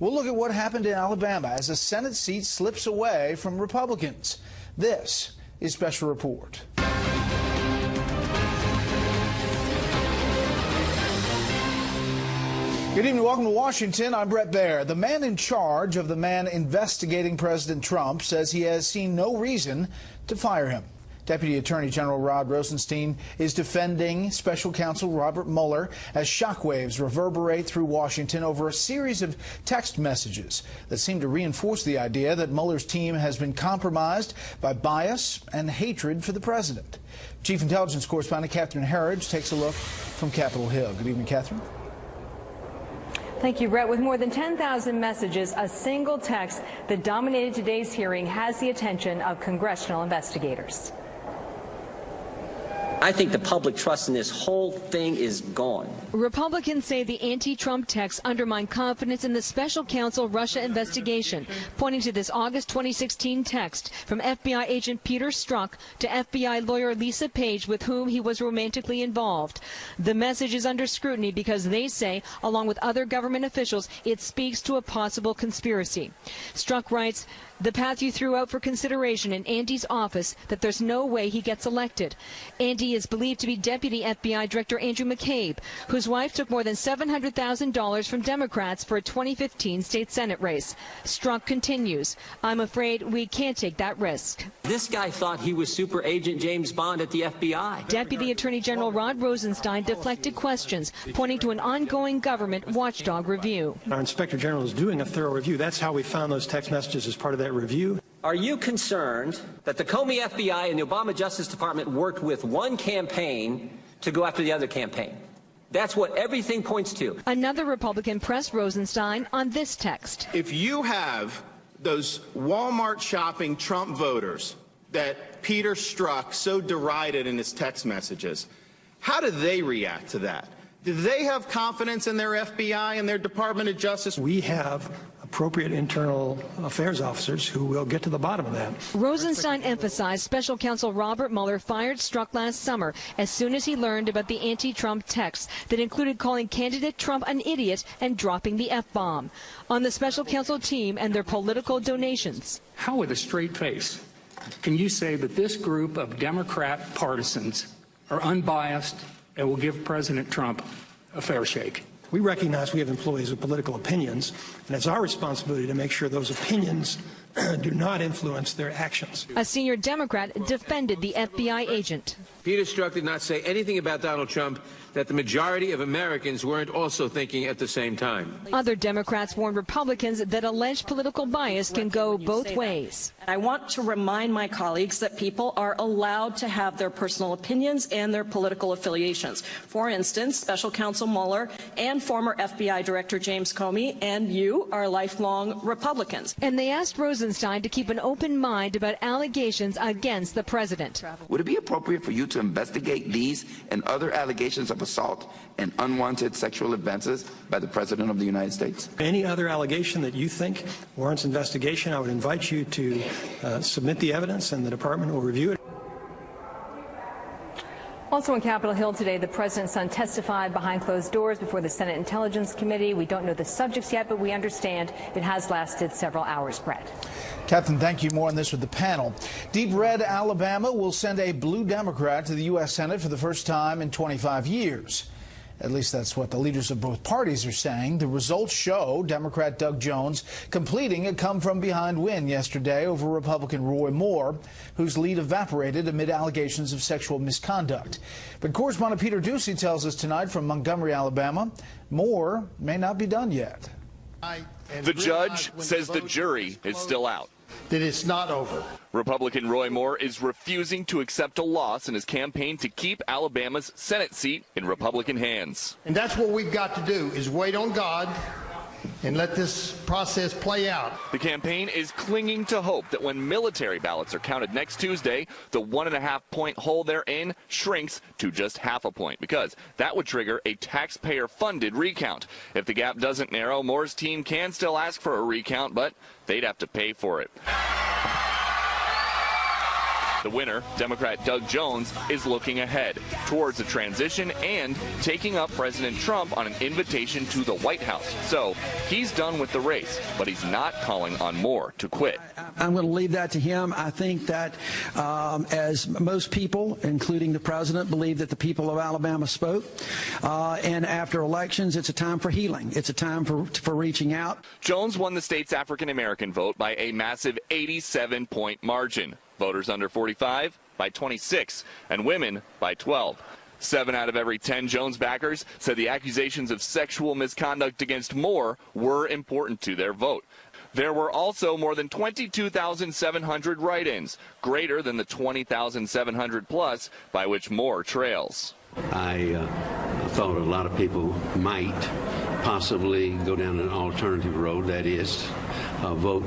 We'll look at what happened in Alabama as a Senate seat slips away from Republicans. This is Special Report. Good evening. Welcome to Washington. I'm Bret Baier. The man in charge of the man investigating President Trump says he has seen no reason to fire him. Deputy Attorney General Rod Rosenstein is defending Special Counsel Robert Mueller as shockwaves reverberate through Washington over a series of text messages that seem to reinforce the idea that Mueller's team has been compromised by bias and hatred for the president. Chief Intelligence Correspondent Catherine Herridge takes a look from Capitol Hill. Good evening, Catherine. Thank you, Brett. With more than 10,000 messages, a single text that dominated today's hearing has the attention of congressional investigators. I think the public trust in this whole thing is gone. Republicans say the anti-Trump texts undermine confidence in the special counsel Russia investigation, pointing to this August 2016 text from FBI agent Peter Strzok to FBI lawyer Lisa Page, with whom he was romantically involved. The message is under scrutiny because they say, along with other government officials, it speaks to a possible conspiracy. Strzok writes, "The path you threw out for consideration in Andy's office, that there's no way he gets elected." Andy is believed to be Deputy FBI Director Andrew McCabe, whose wife took more than $700,000 from Democrats for a 2015 state Senate race. Strzok continues, "I'm afraid we can't take that risk." This guy thought he was Super Agent James Bond at the FBI. Deputy Attorney General Rod Rosenstein deflected questions, pointing to an ongoing government watchdog review. Our Inspector General is doing a thorough review. That's how we found those text messages as part of that review. Are you concerned that the Comey FBI and the Obama Justice Department worked with one campaign to go after the other campaign? That's what everything points to. Another Republican pressed Rosenstein on this text. If you have those Walmart shopping Trump voters that Peter Strzok so derided in his text messages, how do they react to that? Do they have confidence in their FBI and their Department of Justice? We have appropriate internal affairs officers who will get to the bottom of that. Rosenstein emphasized Special Counsel Robert Mueller fired Strzok last summer as soon as he learned about the anti-Trump texts that included calling candidate Trump an idiot and dropping the F-bomb. On the Special Counsel team and their political donations. How, with a straight face, can you say that this group of Democrat partisans are unbiased and will give President Trump a fair shake? We recognize we have employees with political opinions, and it's our responsibility to make sure those opinions do not influence their actions. A senior Democrat defended the FBI agent. Peter Strzok did not say anything about Donald Trump that the majority of Americans weren't also thinking at the same time. Other Democrats warned Republicans that alleged political bias can go both ways. I want to remind my colleagues that people are allowed to have their personal opinions and their political affiliations. For instance, Special Counsel Mueller and former FBI Director James Comey and you are lifelong Republicans. And they asked Rosenstein to keep an open mind about allegations against the president. Would it be appropriate for you to investigate these and other allegations of assault and unwanted sexual advances by the President of the United States? Any other allegation that you think warrants investigation, I would invite you to submit the evidence, and the department will review it. Also on Capitol Hill today, the president's son testified behind closed doors before the Senate Intelligence Committee. We don't know the subjects yet, but we understand it has lasted several hours, Brett. Captain, thank you. More on this with the panel. Deep red Alabama will send a blue Democrat to the U.S. Senate for the first time in 25 years. At least that's what the leaders of both parties are saying. The results show Democrat Doug Jones completing a come-from-behind win yesterday over Republican Roy Moore, whose lead evaporated amid allegations of sexual misconduct. But correspondent Peter Ducey tells us tonight from Montgomery, Alabama, Moore may not be done yet. The judge says the jury is still out. That it's not over. Republican Roy Moore is refusing to accept a loss in his campaign to keep Alabama's Senate seat in Republican hands. And that's what we've got to do, is wait on God and let this process play out. The campaign is clinging to hope that when military ballots are counted next Tuesday, the 1.5-point hole they're in shrinks to just half a point, because that would trigger a taxpayer-funded recount. If the gap doesn't narrow, Moore's team can still ask for a recount, but they'd have to pay for it. The winner, Democrat Doug Jones, is looking ahead towards a transition and taking up President Trump on an invitation to the White House. So he's done with the race, but he's not calling on Moore to quit. I'm going to leave that to him. I think that as most people, including the president, believe that the people of Alabama spoke. And after elections, it's a time for healing. It's a time for reaching out. Jones won the state's African-American vote by a massive 87-point margin. Voters under 45 by 26, and women by 12. 7 out of every 10 Jones backers said the accusations of sexual misconduct against Moore were important to their vote. There were also more than 22,700 write-ins, greater than the 20,700 plus by which Moore trails. I thought a lot of people might possibly go down an alternative road, that is, vote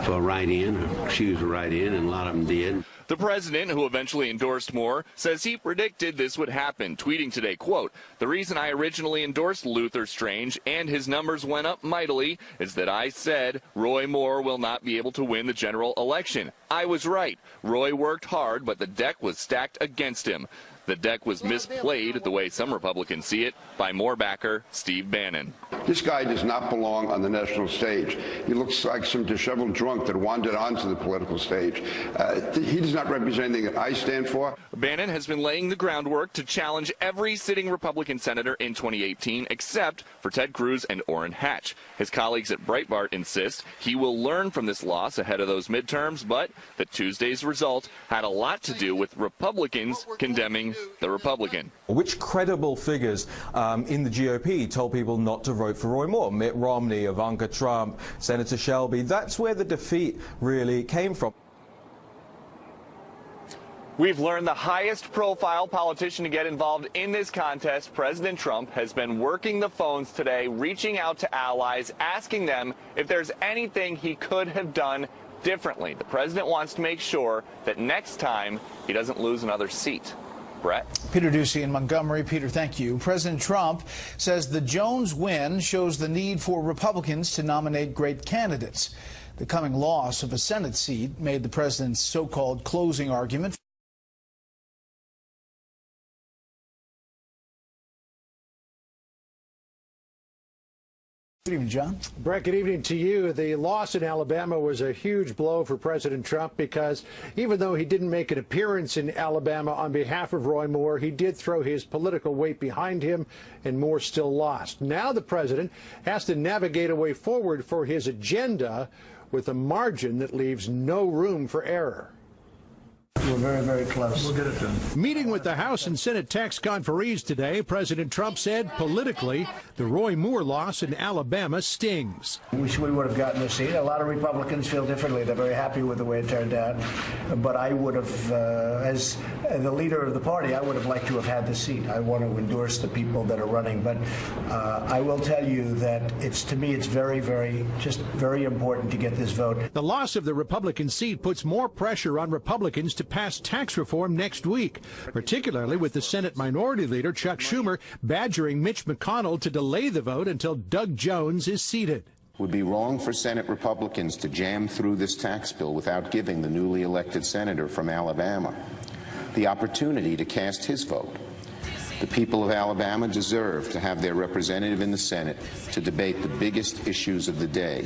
for a write-in or choose a write-in, and a lot of them did. The president, who eventually endorsed Moore, says he predicted this would happen, tweeting today, quote, "The reason I originally endorsed Luther Strange and his numbers went up mightily is that I said Roy Moore will not be able to win the general election. I was right. Roy worked hard, but the deck was stacked against him. The deck was misplayed, the way some Republicans see it, by Moore backer Steve Bannon." This guy does not belong on the national stage. He looks like some disheveled drunk that wandered onto the political stage. He does not represent anything that I stand for. Bannon has been laying the groundwork to challenge every sitting Republican senator in 2018 except for Ted Cruz and Orrin Hatch. His colleagues at Breitbart insist he will learn from this loss ahead of those midterms, but that Tuesday's result had a lot to do with Republicans condemning the Republican. Which credible figures in the GOP told people not to vote for Roy Moore? Mitt Romney, Ivanka Trump, Senator Shelby. That's where the defeat really came from. We've learned the highest profile politician to get involved in this contest, President Trump, has been working the phones today, reaching out to allies, asking them if there's anything he could have done differently. The president wants to make sure that next time he doesn't lose another seat. Brett? Peter Ducey in Montgomery. Peter, thank you. President Trump says the Jones win shows the need for Republicans to nominate great candidates. The coming loss of a Senate seat made the president's so-called closing argument. Good evening, John. Brett, good evening to you. The loss in Alabama was a huge blow for President Trump because even though he didn't make an appearance in Alabama on behalf of Roy Moore, he did throw his political weight behind him, and Moore still lost. Now the president has to navigate a way forward for his agenda with a margin that leaves no room for error. We're very, very close. We'll get it done. Meeting with the House and Senate tax conferees today, President Trump said politically the Roy Moore loss in Alabama stings. Wish we would have gotten the seat. A lot of Republicans feel differently. They're very happy with the way it turned out. But I would have, as the leader of the party, I would have liked to have had the seat. I want to endorse the people that are running. But I will tell you that to me, it's very, very important to get this vote. The loss of the Republican seat puts more pressure on Republicans to pass tax reform next week, particularly with the Senate Minority Leader Chuck Schumer badgering Mitch McConnell to delay the vote until Doug Jones is seated. It would be wrong for Senate Republicans to jam through this tax bill without giving the newly elected senator from Alabama the opportunity to cast his vote. The people of Alabama deserve to have their representative in the Senate to debate the biggest issues of the day,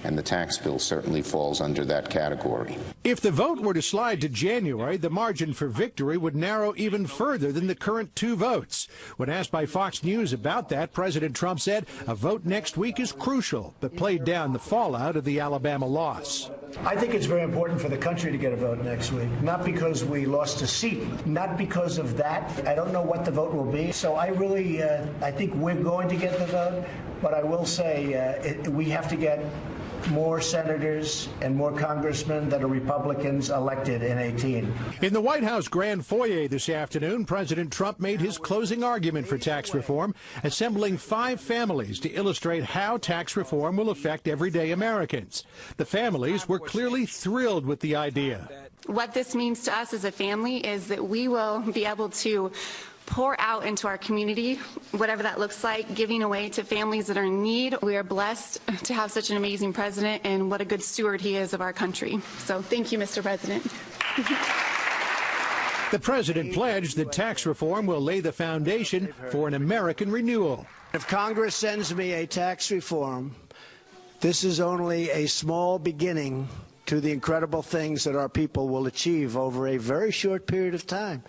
and the tax bill certainly falls under that category. If the vote were to slide to January, the margin for victory would narrow even further than the current 2 votes. When asked by Fox News about that, President Trump said a vote next week is crucial, but played down the fallout of the Alabama loss. I think it's very important for the country to get a vote next week, not because we lost a seat, not because of that. I don't know what the vote will be, so I really, I think we're going to get the vote, but I will say we have to get more senators and more congressmen that are Republicans elected in 2018. In the White House Grand Foyer this afternoon, President Trump made his closing argument for tax reform, assembling 5 families to illustrate how tax reform will affect everyday Americans. The families were clearly thrilled with the idea. What this means to us as a family is that we will be able to pour out into our community, whatever that looks like, giving away to families that are in need. We are blessed to have such an amazing president, and what a good steward he is of our country. So thank you, Mr. President. The president pledged that tax reform will lay the foundation for an American renewal. If Congress sends me a tax reform, this is only a small beginning to the incredible things that our people will achieve over a very short period of time,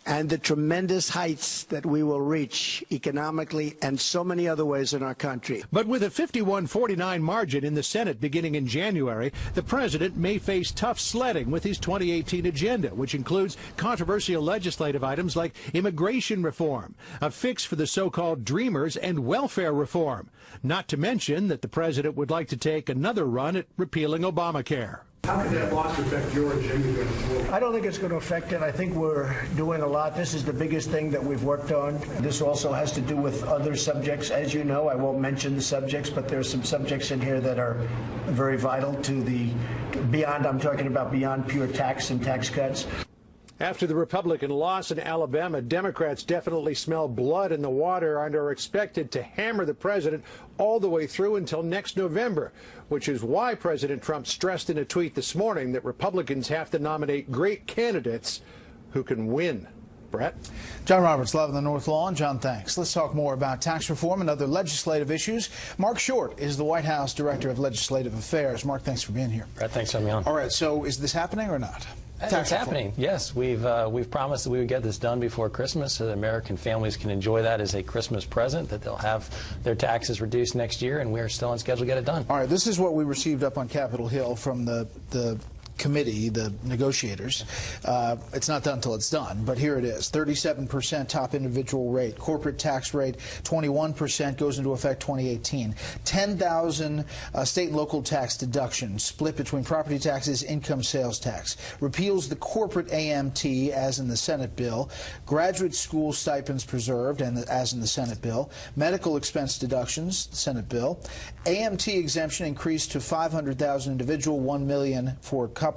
and the tremendous heights that we will reach economically and so many other ways in our country. But with a 51-49 margin in the Senate beginning in January, the president may face tough sledding with his 2018 agenda, which includes controversial legislative items like immigration reform, a fix for the so-called Dreamers, and welfare reform. Not to mention that the president would like to take another run at repealing Obamacare. How could that loss affect your agenda going forward? I don't think it's going to affect it. I think we're doing a lot. This is the biggest thing that we've worked on. This also has to do with other subjects. As you know, I won't mention the subjects, but there are some subjects in here that are very vital to the beyond. I'm talking about beyond pure tax and tax cuts. After the Republican loss in Alabama, Democrats definitely smell blood in the water and are expected to hammer the president all the way through until next November, which is why President Trump stressed in a tweet this morning that Republicans have to nominate great candidates who can win. Brett? John Roberts, live on the North Lawn. John, thanks. Let's talk more about tax reform and other legislative issues. Mark Short is the White House Director of Legislative Affairs. Mark, thanks for being here. Brett, thanks for having me on. All right, so is this happening or not? It's happening. Yes, we've promised that we would get this done before Christmas so that American families can enjoy that as a Christmas present, that they'll have their taxes reduced next year, and we're still on schedule to get it done. All right, this is what we received up on Capitol Hill from the committee, the negotiators. It's not done until it's done, but here it is. 37% top individual rate. Corporate tax rate, 21%, goes into effect 2018. 10,000 state and local tax deductions split between property taxes, income sales tax. Repeals the corporate AMT as in the Senate bill. Graduate school stipends preserved as in the Senate bill. Medical expense deductions, Senate bill. AMT exemption increased to 500,000 individual, 1 million for couple.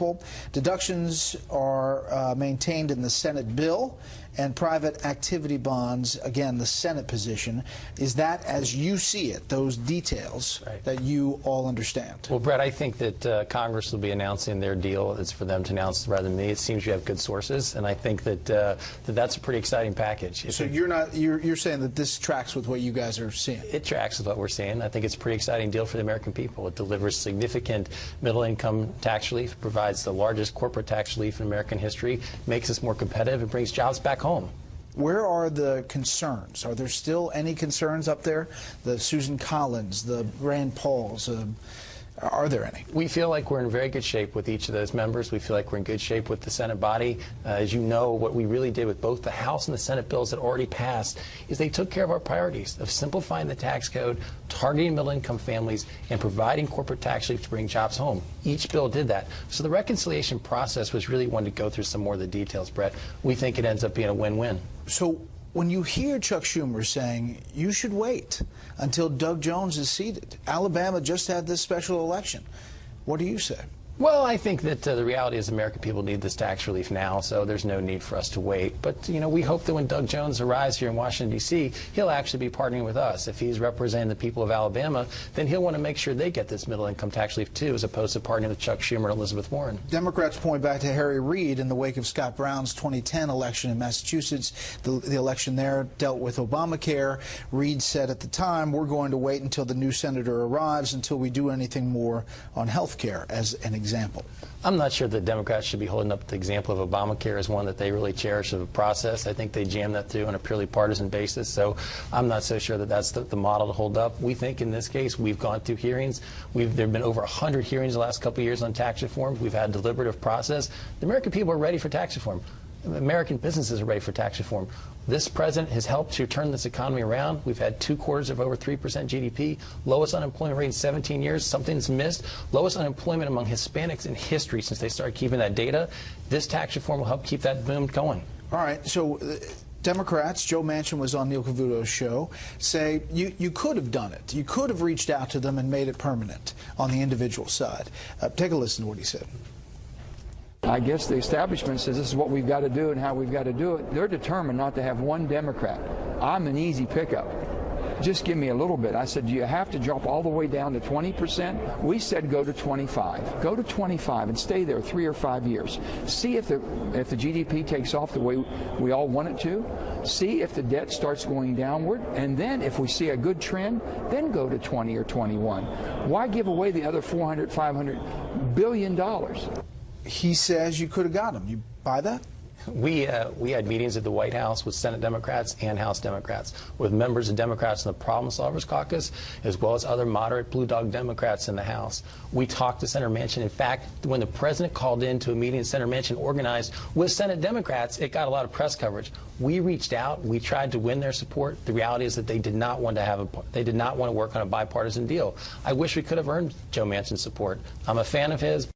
Deductions are maintained in the Senate bill, and private activity bonds, again, the Senate position. Is that, as you see it, those details that you all understand? Well, Brett, I think that Congress will be announcing their deal. It's for them to announce rather than me. It seems you have good sources, and I think that that's a pretty exciting package. So you're saying that this tracks with what you guys are seeing? It tracks with what we're seeing. I think it's a pretty exciting deal for the American people. It delivers significant middle-income tax relief, provides the largest corporate tax relief in American history, makes us more competitive, and brings jobs back home. Where are the concerns? Are there still any concerns up there? The Susan Collins, the Rand Pauls, are there any? We feel like we're in very good shape with each of those members. We feel like we're in good shape with the Senate body. As you know, what we really did with both the House and the Senate bills that already passed is they took care of our priorities of simplifying the tax code, targeting middle-income families, and providing corporate tax relief to bring jobs home. Each bill did that. So the reconciliation process was really one to go through some more of the details, Brett. We think it ends up being a win-win. So when you hear Chuck Schumer saying you should wait until Doug Jones is seated, Alabama just had this special election, what do you say? Well, I think that the reality is American people need this tax relief now, so there's no need for us to wait. But, you know, we hope that when Doug Jones arrives here in Washington, D.C., he'll actually be partnering with us. If he's representing the people of Alabama, then he'll want to make sure they get this middle-income tax relief, too, as opposed to partnering with Chuck Schumer and Elizabeth Warren. Democrats point back to Harry Reid in the wake of Scott Brown's 2010 election in Massachusetts. The election there dealt with Obamacare. Reid said at the time, we're going to wait until the new senator arrives until we do anything more on health care, as an example. I'm not sure that Democrats should be holding up the example of Obamacare as one that they really cherish of a process. I think they jam that through on a purely partisan basis, so I'm not so sure that that's the model to hold up. We think in this case we've gone through hearings. There have been over 100 hearings the last couple of years on tax reform. We've had a deliberative process. The American people are ready for tax reform. American businesses are ready for tax reform. This president has helped to turn this economy around. We've had 2 quarters of over 3% GDP, lowest unemployment rate in 17 years, something's missed, lowest unemployment among Hispanics in history since they started keeping that data. This tax reform will help keep that boom going. All right, so Democrats, Joe Manchin was on Neil Cavuto's show, say you could have done it. You could have reached out to them and made it permanent on the individual side. Take a listen to what he said. I guess the establishment says this is what we've got to do and how we've got to do it. They're determined not to have one Democrat. I'm an easy pickup. Just give me a little bit. I said, do you have to drop all the way down to 20%? We said go to 25. Go to 25 and stay there 3 or 5 years. See if the GDP takes off the way we all want it to. See if the debt starts going downward. And then if we see a good trend, then go to 20 or 21. Why give away the other $400, $500 billion? He says you could have got him. You buy that? We had meetings at the White House with Senate Democrats and House Democrats, with members of Democrats in the Problem Solvers Caucus, as well as other moderate Blue Dog Democrats in the House. We talked to Senator Manchin. In fact, when the president called into a meeting Senator Manchin organized with Senate Democrats, it got a lot of press coverage. We reached out. We tried to win their support. The reality is that they did not want to work on a bipartisan deal. I wish we could have earned Joe Manchin's support. I'm a fan of his.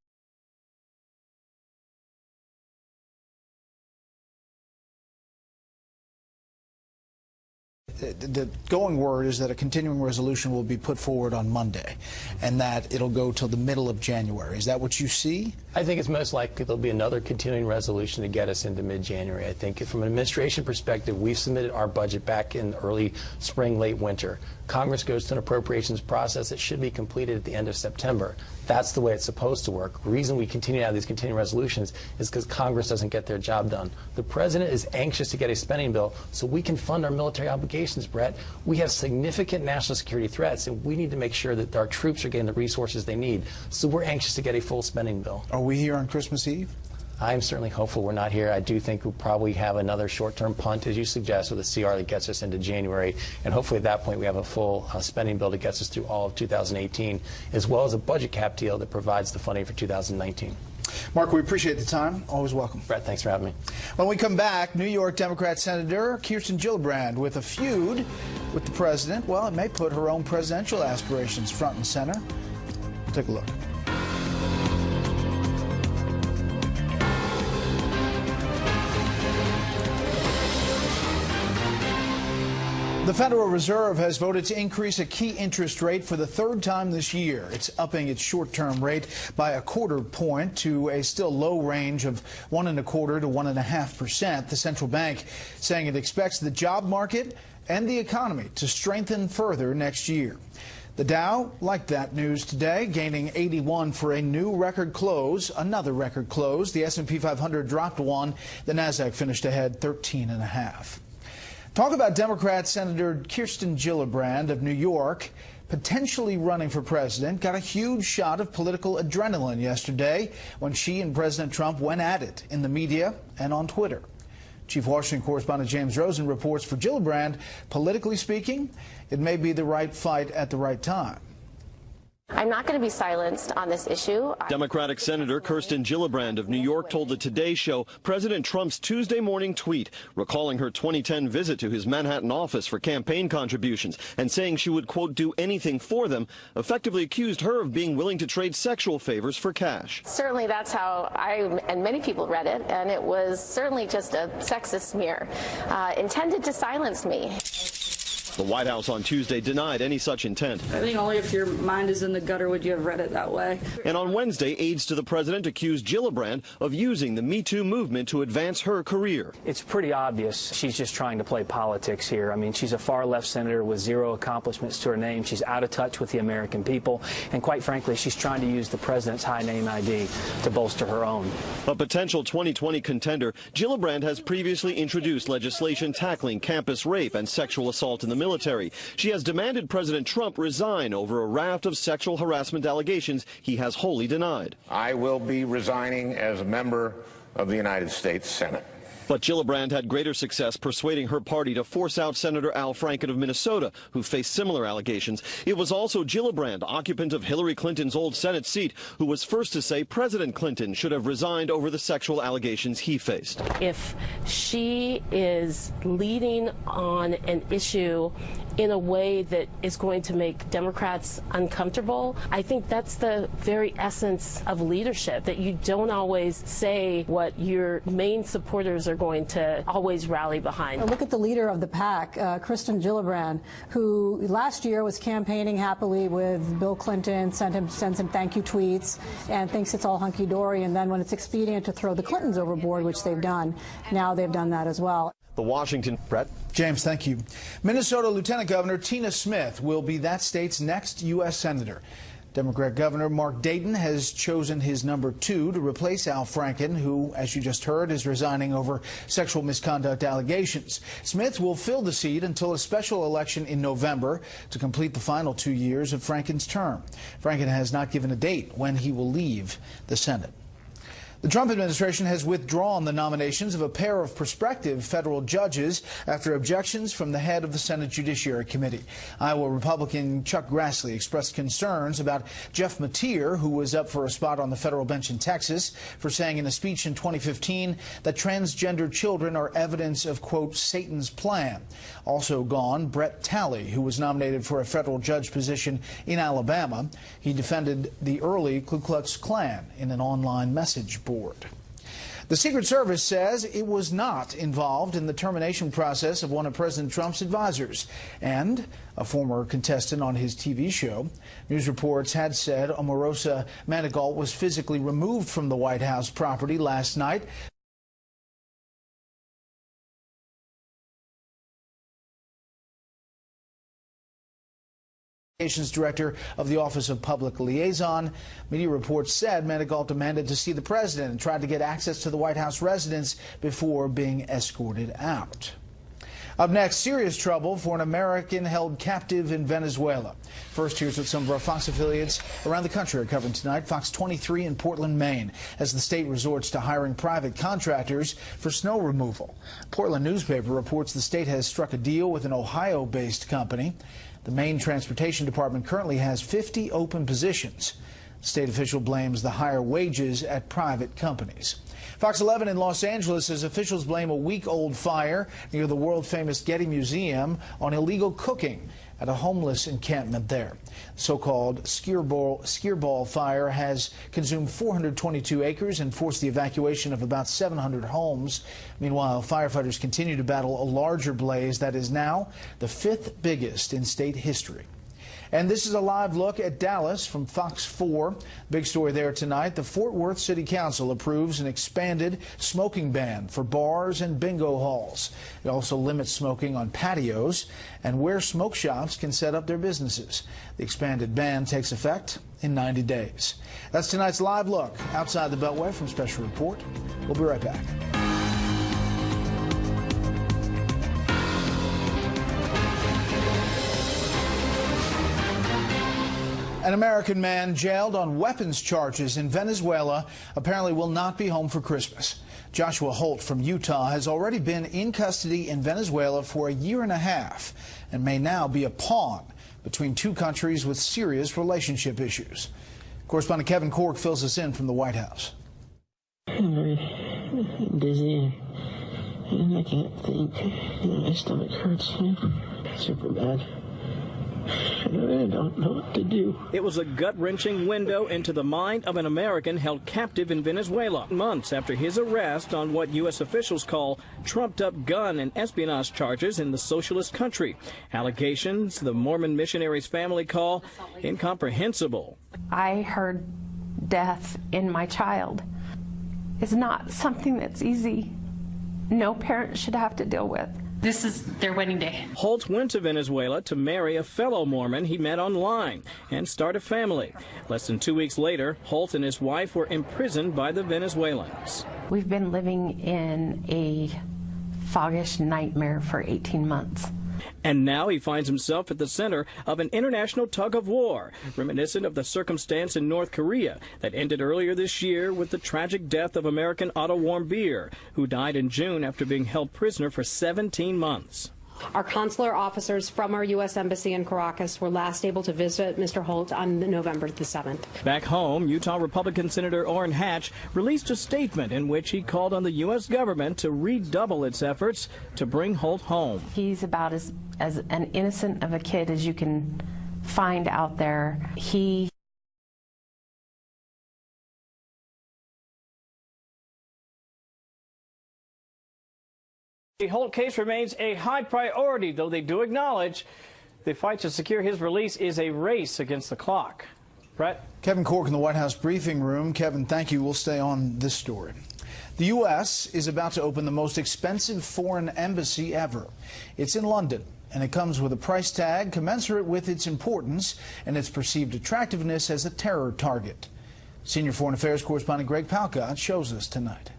The going word is that a continuing resolution will be put forward on Monday and that it'll go till the middle of January. Is that what you see? I think it's most likely there'll be another continuing resolution to get us into mid-January. I think from an administration perspective, we've submitted our budget back in early spring, late winter. Congress goes to an appropriations process that should be completed at the end of September. That's the way it's supposed to work. The reason we continue to have these continuing resolutions is because Congress doesn't get their job done. The president is anxious to get a spending bill so we can fund our military obligations, Brett. We have significant national security threats, and we need to make sure that our troops are getting the resources they need. So we're anxious to get a full spending bill. Are we here on Christmas Eve? I'm certainly hopeful we're not here. I do think we'll probably have another short-term punt, as you suggest, with a CR that gets us into January. And hopefully at that point we have a full spending bill that gets us through all of 2018, as well as a budget cap deal that provides the funding for 2019. Mark, we appreciate the time. Always welcome. Brett, thanks for having me. When we come back, New York Democrat Senator Kirsten Gillibrand with a feud with the president. Well, it may put her own presidential aspirations front and center. Take a look. The Federal Reserve has voted to increase a key interest rate for the third time this year. It's upping its short-term rate by a quarter point to a still low range of 1.25% to 1.5%. The central bank saying it expects the job market and the economy to strengthen further next year. The Dow liked that news today, gaining 81 for a new record close, another record close. The S&P 500 dropped 1. The Nasdaq finished ahead 13.5. Talk about Democrat Senator Kirsten Gillibrand of New York, potentially running for president, got a huge shot of political adrenaline yesterday when she and President Trump went at it in the media and on Twitter. Chief Washington correspondent James Rosen reports for Gillibrand, politically speaking, it may be the right fight at the right time. I'm not going to be silenced on this issue. Democratic Senator Kirsten Gillibrand of New York told the Today Show President Trump's Tuesday morning tweet, recalling her 2010 visit to his Manhattan office for campaign contributions and saying she would, quote, do anything for them, effectively accused her of being willing to trade sexual favors for cash. Certainly that's how I and many people read it, and it was certainly just a sexist smear intended to silence me. The White House on Tuesday denied any such intent. I think only if your mind is in the gutter would you have read it that way. And on Wednesday, aides to the president accused Gillibrand of using the Me Too movement to advance her career. It's pretty obvious she's just trying to play politics here. I mean, she's a far-left senator with zero accomplishments to her name. She's out of touch with the American people. And quite frankly, she's trying to use the president's high-name ID to bolster her own. A potential 2020 contender, Gillibrand has previously introduced legislation tackling campus rape and sexual assault in the military. She has demanded President Trump resign over a raft of sexual harassment allegations he has wholly denied. I will be resigning as a member of the United States Senate. But Gillibrand had greater success persuading her party to force out Senator Al Franken of Minnesota, who faced similar allegations. It was also Gillibrand, occupant of Hillary Clinton's old Senate seat, who was first to say President Clinton should have resigned over the sexual allegations he faced. If she is leading on an issue in a way that is going to make Democrats uncomfortable. I think that's the very essence of leadership, that you don't always say what your main supporters are going to always rally behind. Look at the leader of the pack, Kristen Gillibrand, who last year was campaigning happily with Bill Clinton, sends him thank you tweets, and thinks it's all hunky-dory, and then when it's expedient to throw the Clintons overboard, which they've done, now they've done that as well. The Washington, Brett. James, thank you. Minnesota Lieutenant Governor Tina Smith will be that state's next U.S. Senator. Democrat Governor Mark Dayton has chosen his number 2 to replace Al Franken, who, as you just heard, is resigning over sexual misconduct allegations. Smith will fill the seat until a special election in November to complete the final 2 years of Franken's term. Franken has not given a date when he will leave the Senate. The Trump administration has withdrawn the nominations of a pair of prospective federal judges after objections from the head of the Senate Judiciary Committee. Iowa Republican Chuck Grassley expressed concerns about Jeff Mateer, who was up for a spot on the federal bench in Texas, for saying in a speech in 2015 that transgender children are evidence of, quote, Satan's plan. Also gone, Brett Talley, who was nominated for a federal judge position in Alabama. He defended the early Ku Klux Klan in an online message board. The Secret Service says it was not involved in the termination process of one of President Trump's advisors, and a former contestant on his TV show. News reports had said Omarosa Manigault was physically removed from the White House property last night. Director of the Office of Public Liaison. Media reports said Manigault demanded to see the president and tried to get access to the White House residence before being escorted out. Up next, serious trouble for an American held captive in Venezuela. First, here's what some of our Fox affiliates around the country are covering tonight. Fox 23 in Portland, Maine, as the state resorts to hiring private contractors for snow removal. Portland newspaper reports the state has struck a deal with an Ohio-based company. The Maine Transportation Department currently has 50 open positions. The state official blames the higher wages at private companies. Fox 11 in Los Angeles says officials blame a week-old fire near the world-famous Getty Museum on illegal cooking at a homeless encampment there. The so-called Skirball fire has consumed 422 acres and forced the evacuation of about 700 homes. Meanwhile, firefighters continue to battle a larger blaze that is now the 5th biggest in state history. And this is a live look at Dallas from Fox 4. Big story there tonight. The Fort Worth City Council approves an expanded smoking ban for bars and bingo halls. It also limits smoking on patios and where smoke shops can set up their businesses. The expanded ban takes effect in 90 days. That's tonight's live look outside the Beltway from Special Report. We'll be right back. An American man jailed on weapons charges in Venezuela apparently will not be home for Christmas. Joshua Holt from Utah has already been in custody in Venezuela for a year and a half and may now be a pawn between two countries with serious relationship issues. Correspondent Kevin Cork fills us in from the White House. I'm very dizzy and I can't think. My stomach hurts super bad. I don't know what to do. It was a gut-wrenching window into the mind of an American held captive in Venezuela months after his arrest on what U.S. officials call trumped-up gun and espionage charges in the socialist country. Allegations the Mormon missionary's family call incomprehensible. I heard death in my child. It's not something that's easy. No parent should have to deal with. This is their wedding day. Holt went to Venezuela to marry a fellow Mormon he met online and start a family. Less than 2 weeks later, Holt and his wife were imprisoned by the Venezuelans. We've been living in a foggish nightmare for 18 months. And now he finds himself at the center of an international tug-of-war, reminiscent of the circumstance in North Korea that ended earlier this year with the tragic death of American Otto Warmbier, who died in June after being held prisoner for 17 months. Our consular officers from our U.S. Embassy in Caracas were last able to visit Mr. Holt on November the 7th. Back home, Utah Republican Senator Orrin Hatch released a statement in which he called on the U.S. government to redouble its efforts to bring Holt home. He's about as an innocent of a kid as you can find out there. The Holt case remains a high priority, though they do acknowledge the fight to secure his release is a race against the clock. Brett? Kevin Cork in the White House briefing room. Kevin, thank you. We'll stay on this story. The U.S. is about to open the most expensive foreign embassy ever. It's in London, and it comes with a price tag commensurate with its importance and its perceived attractiveness as a terror target. Senior Foreign Affairs correspondent Greg Palcott shows us tonight.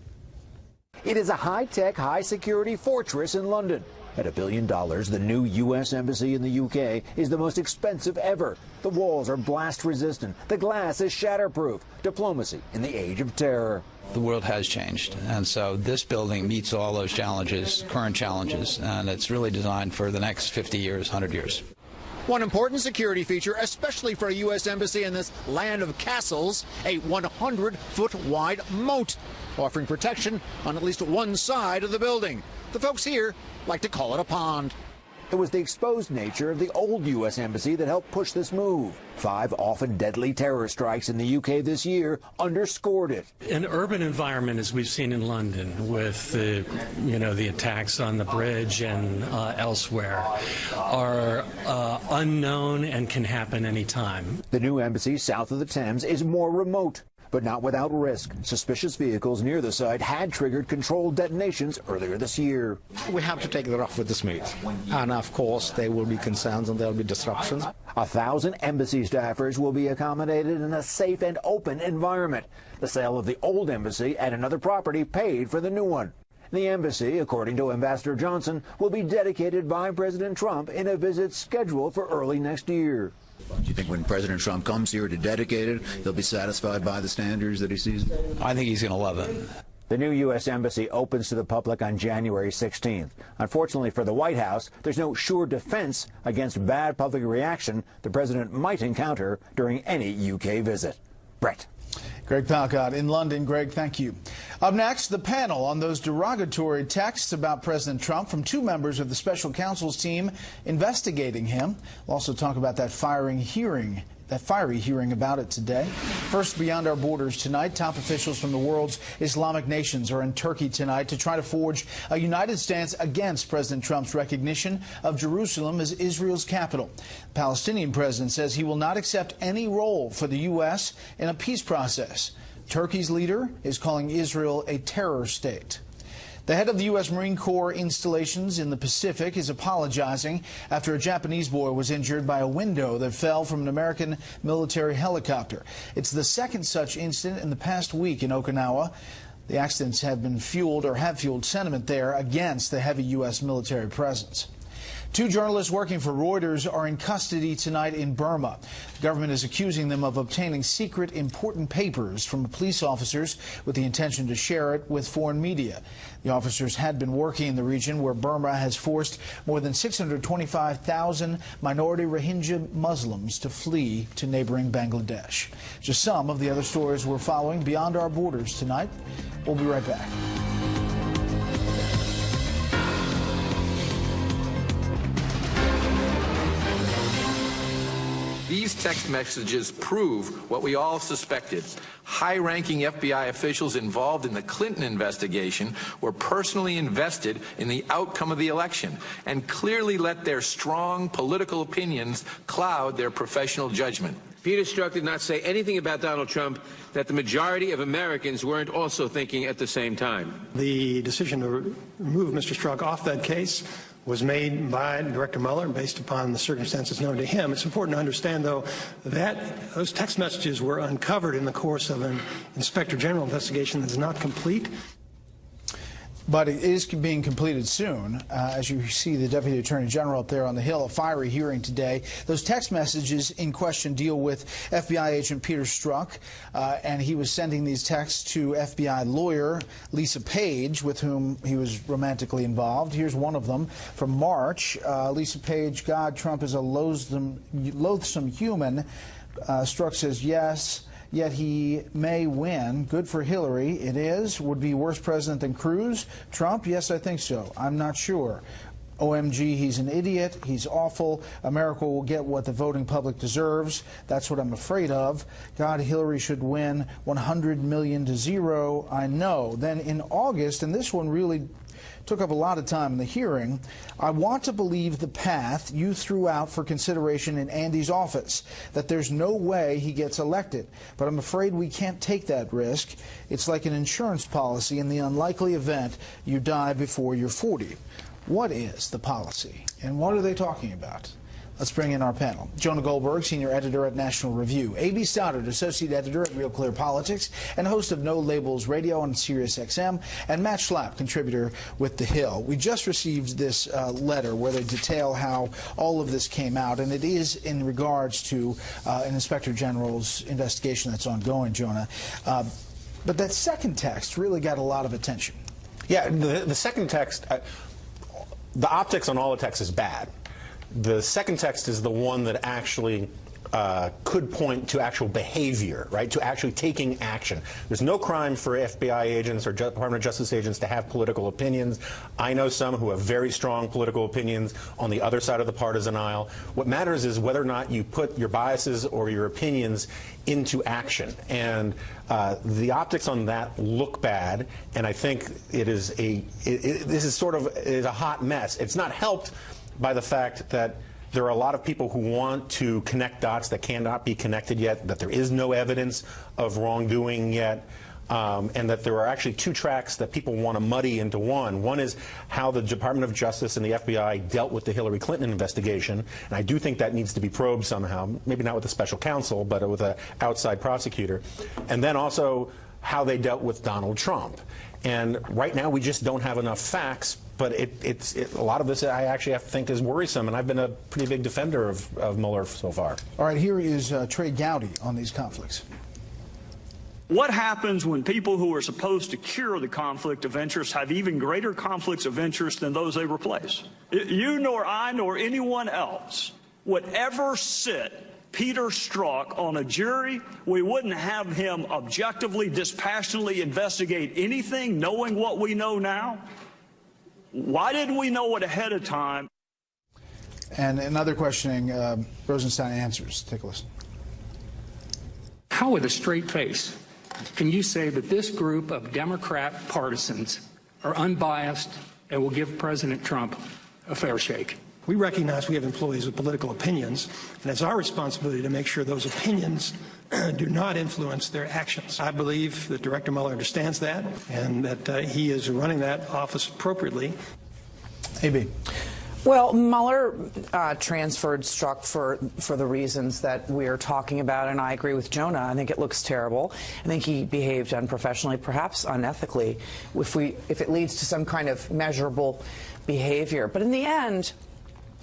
It is a high-tech, high-security fortress in London. At $1 billion, the new U.S. Embassy in the UK is the most expensive ever. The walls are blast-resistant. The glass is shatterproof. Diplomacy in the age of terror. The world has changed, and so this building meets all those challenges, current challenges, and it's really designed for the next 50 years, 100 years. One important security feature, especially for a U.S. embassy in this land of castles, a 100-foot wide moat, offering protection on at least one side of the building. The folks here like to call it a pond. It was the exposed nature of the old U.S. embassy that helped push this move. 5 often deadly terror strikes in the UK this year underscored it. An urban environment, as we've seen in London, with the attacks on the bridge and elsewhere, are unknown and can happen anytime. The new embassy south of the Thames is more remote, but not without risk. Suspicious vehicles near the site had triggered controlled detonations earlier this year. We have to take the rough with the smooth. And of course, there will be concerns and there will be disruptions. 1,000 embassy staffers will be accommodated in a safe and open environment. The sale of the old embassy at another property paid for the new one. The embassy, according to Ambassador Johnson, will be dedicated by President Trump in a visit scheduled for early next year. Do you think when President Trump comes here to dedicate it, he'll be satisfied by the standards that he sees? I think he's going to love it. The new U.S. Embassy opens to the public on January 16th. Unfortunately for the White House, there's no sure defense against bad public reaction the president might encounter during any UK visit. Brett. Greg Palcott in London. Greg, thank you. Up next, the panel on those derogatory texts about President Trump from 2 members of the special counsel's team investigating him. We'll also talk about that fiery hearing about it today. First, beyond our borders tonight, top officials from the world's Islamic nations are in Turkey tonight to try to forge a united stance against President Trump's recognition of Jerusalem as Israel's capital. The Palestinian president says he will not accept any role for the U.S. in a peace process. Turkey's leader is calling Israel a terror state. The head of the U.S. Marine Corps installations in the Pacific is apologizing after a Japanese boy was injured by a window that fell from an American military helicopter. It's the second such incident in the past week in Okinawa. The accidents have fueled sentiment there against the heavy U.S. military presence. 2 journalists working for Reuters are in custody tonight in Burma. The government is accusing them of obtaining secret, important papers from police officers with the intention to share it with foreign media. The officers had been working in the region where Burma has forced more than 625,000 minority Rohingya Muslims to flee to neighboring Bangladesh. Just some of the other stories we're following beyond our borders tonight. We'll be right back. These text messages prove what we all suspected. High-ranking FBI officials involved in the Clinton investigation were personally invested in the outcome of the election and clearly let their strong political opinions cloud their professional judgment. Peter Strzok did not say anything about Donald Trump that the majority of Americans weren't also thinking at the same time. The decision to remove Mr. Strzok off that case was made by Director Mueller based upon the circumstances known to him. It's important to understand, though, that those text messages were uncovered in the course of an Inspector General investigation that is not complete. But it is being completed soon. As you see the Deputy Attorney General up there on the Hill, a fiery hearing today. Those text messages in question deal with FBI agent Peter Strzok, and he was sending these texts to FBI lawyer Lisa Page, with whom he was romantically involved. Here's one of them from March. Lisa Page, God, Trump is a loathsome human. Strzok says yes. Yet he may win. Good for Hillary. It is. Would be worse president than Cruz. Trump? Yes, I think so. I'm not sure. OMG, he's an idiot. He's awful. America will get what the voting public deserves. That's what I'm afraid of. God, Hillary should win 100 million to 0. I know. Then in August, and this one really took up a lot of time in the hearing, I want to believe the path you threw out for consideration in Andy's office, that there's no way he gets elected. But I'm afraid we can't take that risk. It's like an insurance policy in the unlikely event you die before you're 40. What is the policy, and what are they talking about? Let's bring in our panel. Jonah Goldberg, senior editor at National Review. A.B. Stoddard, associate editor at Real Clear Politics and host of No Labels Radio on Sirius XM. And Matt Schlapp, contributor with The Hill. We just received this letter where they detail how all of this came out, and it is in regards to an Inspector General's investigation that's ongoing, Jonah. But that second text really got a lot of attention. Yeah, the second text, the optics on all the text is bad. The second text is the one that actually could point to actual behavior, right, to actually taking action. There's no crime for FBI agents or Department of Justice agents to have political opinions. I know some who have very strong political opinions on the other side of the partisan aisle. What matters is whether or not you put your biases or your opinions into action. And the optics on that look bad, and I think it is this is sort of a hot mess. It's not helped by the fact that there are a lot of people who want to connect dots that cannot be connected yet, that there is no evidence of wrongdoing yet, and that there are actually two tracks that people want to muddy into one. One is how the Department of Justice and the FBI dealt with the Hillary Clinton investigation, and I do think that needs to be probed somehow, maybe not with a special counsel, but with an outside prosecutor. And then also how they dealt with Donald Trump. And right now we just don't have enough facts, but a lot of this I actually have to think is worrisome, and I've been a pretty big defender of Mueller so far. All right, here is Trey Gowdy on these conflicts. What happens when people who are supposed to cure the conflict of interest have even greater conflicts of interest than those they replace? You nor I nor anyone else would ever sit Peter Strzok on a jury. We wouldn't have him objectively, dispassionately investigate anything, knowing what we know now. Why didn't we know it ahead of time? And another questioning, Rosenstein answers. Take a listen. How, with a straight face, can you say that this group of Democrat partisans are unbiased and will give President Trump a fair shake? We recognize we have employees with political opinions, and it's our responsibility to make sure those opinions do not influence their actions. I believe that Director Mueller understands that, and that he is running that office appropriately. A.B. Well, Mueller transferred Strzok for the reasons that we're talking about, and I agree with Jonah. I think it looks terrible. I think he behaved unprofessionally, perhaps unethically, if it leads to some kind of measurable behavior. But in the end,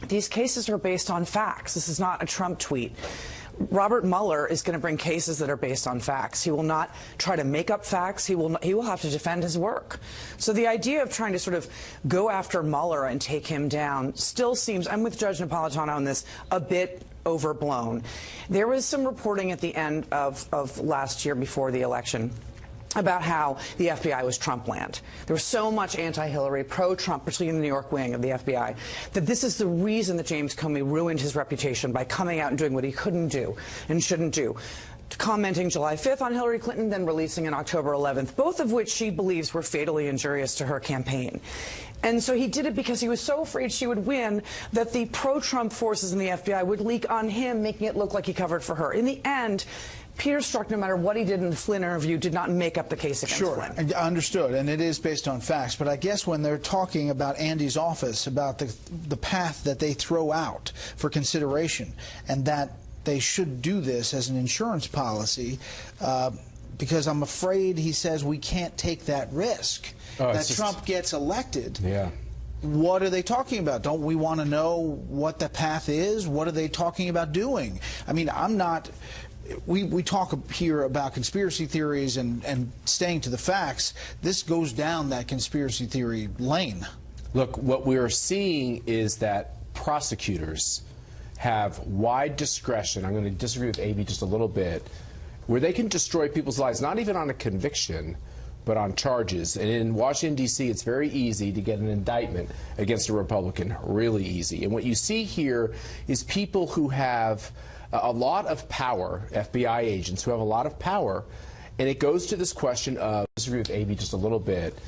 these cases are based on facts. This is not a Trump tweet. Robert Mueller is going to bring cases that are based on facts. He will not try to make up facts. He will have to defend his work. So the idea of trying to sort of go after Mueller and take him down still seems, I'm with Judge Napolitano on this, a bit overblown. There was some reporting at the end of last year before the election about how the FBI was Trump land. There was so much anti-Hillary, pro-Trump, particularly in the New York wing of the FBI, that this is the reason that James Comey ruined his reputation by coming out and doing what he couldn't do and shouldn't do. Commenting July 5th on Hillary Clinton, then releasing on October 11th, both of which she believes were fatally injurious to her campaign. And so he did it because he was so afraid she would win that the pro-Trump forces in the FBI would leak on him, making it look like he covered for her. In the end, Peter Strzok, no matter what he did in the Flynn interview, did not make up the case against Flynn. Sure, understood, and it is based on facts. But I guess when they're talking about Andy's office, about the path that they throw out for consideration, and that they should do this as an insurance policy, because I'm afraid, he says, we can't take that risk, that Trump gets elected. Yeah. What are they talking about? Don't we want to know what the path is? What are they talking about doing? I mean, I'm not... We talk here about conspiracy theories and staying to the facts. This goes down that conspiracy theory lane. Look, what we're seeing is that prosecutors have wide discretion. I'm going to disagree with AB just a little bit, where they can destroy people's lives, not even on a conviction, but on charges. And in Washington, D.C., it's very easy to get an indictment against a Republican, really easy. And what you see here is people who have a lot of power, FBI agents who have a lot of power, and it goes to this question of, I disagree with AB just a little bit,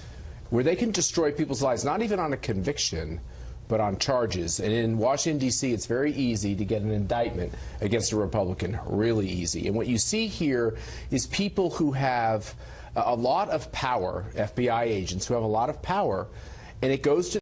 where they can destroy people's lives, not even on a conviction, but on charges. And in Washington, D.C., it's very easy to get an indictment against a Republican, really easy. And what you see here is people who have a lot of power, FBI agents who have a lot of power, and it goes to